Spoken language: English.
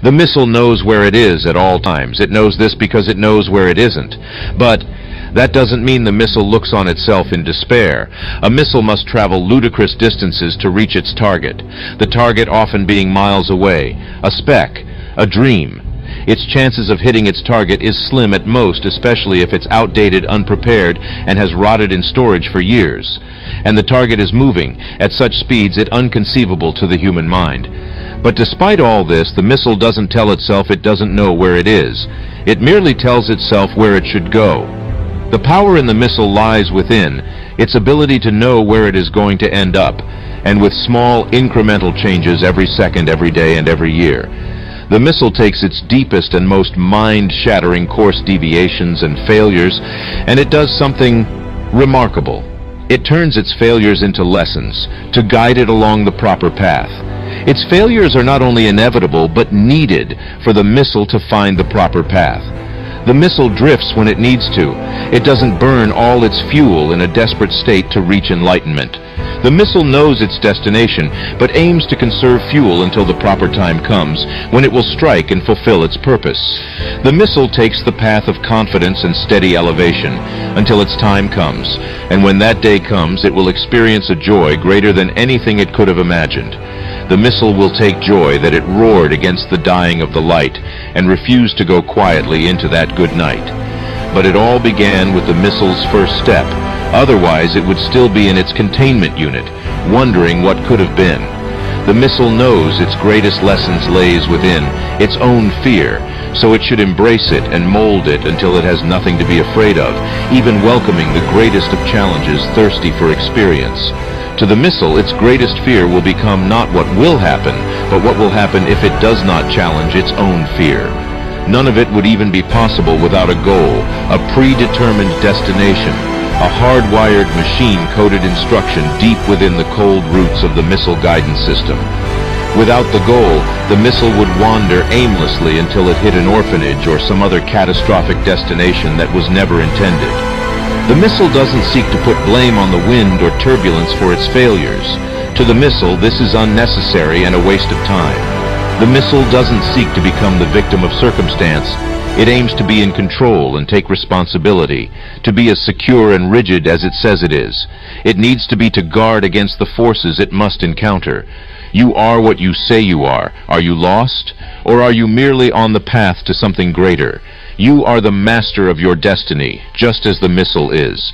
The missile knows where it is at all times. It knows this because it knows where it isn't. But that doesn't mean the missile looks on itself in despair. A missile must travel ludicrous distances to reach its target, the target often being miles away, a speck, a dream. Its chances of hitting its target is slim at most, especially if it's outdated, unprepared, and has rotted in storage for years. And the target is moving at such speeds it's inconceivable to the human mind. But despite all this, the missile doesn't tell itself it doesn't know where it is. It merely tells itself where it should go. The power in the missile lies within its ability to know where it is going to end up, and with small incremental changes every second, every day, and every year. The missile takes its deepest and most mind-shattering course deviations and failures, and it does something remarkable. It turns its failures into lessons to guide it along the proper path. Its failures are not only inevitable, but needed for the missile to find the proper path. The missile drifts when it needs to. It doesn't burn all its fuel in a desperate state to reach enlightenment. The missile knows its destination, but aims to conserve fuel until the proper time comes, when it will strike and fulfill its purpose. The missile takes the path of confidence and steady elevation until its time comes, and when that day comes, it will experience a joy greater than anything it could have imagined. The missile will take joy that it roared against the dying of the light and refused to go quietly into that good night. But it all began with the missile's first step. Otherwise, it would still be in its containment unit, wondering what could have been. The missile knows its greatest lessons lays within its own fear, so it should embrace it and mold it until it has nothing to be afraid of, even welcoming the greatest of challenges, thirsty for experience. To the missile, its greatest fear will become not what will happen, but what will happen if it does not challenge its own fear. None of it would even be possible without a goal, a predetermined destination, a hardwired machine-coded instruction deep within the cold roots of the missile guidance system. Without the goal, the missile would wander aimlessly until it hit an orphanage or some other catastrophic destination that was never intended. The missile doesn't seek to put blame on the wind or turbulence for its failures. To the missile, this is unnecessary and a waste of time. The missile doesn't seek to become the victim of circumstance. It aims to be in control and take responsibility, to be as secure and rigid as it says it is. It needs to be to guard against the forces it must encounter. You are what you say you are. Are you lost? Or are you merely on the path to something greater? You are the master of your destiny, just as the missile is.